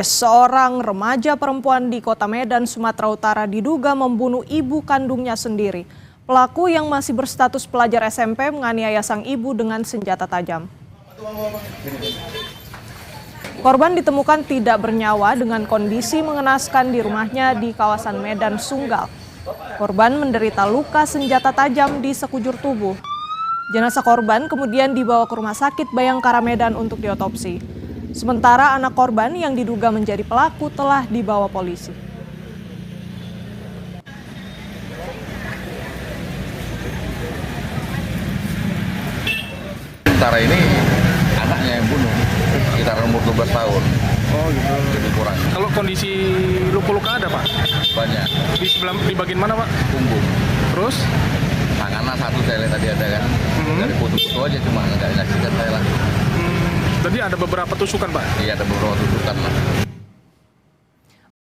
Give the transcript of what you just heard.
Seorang remaja perempuan di Kota Medan, Sumatera Utara diduga membunuh ibu kandungnya sendiri. Pelaku yang masih berstatus pelajar SMP menganiaya sang ibu dengan senjata tajam. Korban ditemukan tidak bernyawa dengan kondisi mengenaskan di rumahnya di kawasan Medan Sunggal. Korban menderita luka senjata tajam di sekujur tubuh. Jenazah korban kemudian dibawa ke Rumah Sakit Bayangkara Medan untuk diotopsi. Sementara anak korban yang diduga menjadi pelaku telah dibawa polisi. Sementara ini anaknya yang bunuh, sekitar umur 12 tahun. Oh gitu. Lebih kurang. Kalau kondisi luka-luka ada Pak? Banyak. Di bagian mana Pak? Punggung. Terus? Tangannya satu saya lihat tadi ada kan. Dari foto-foto aja cuma nggak nyaksikan saya lah. Tadi ada beberapa tusukan Pak? Iya ada beberapa tusukan lah.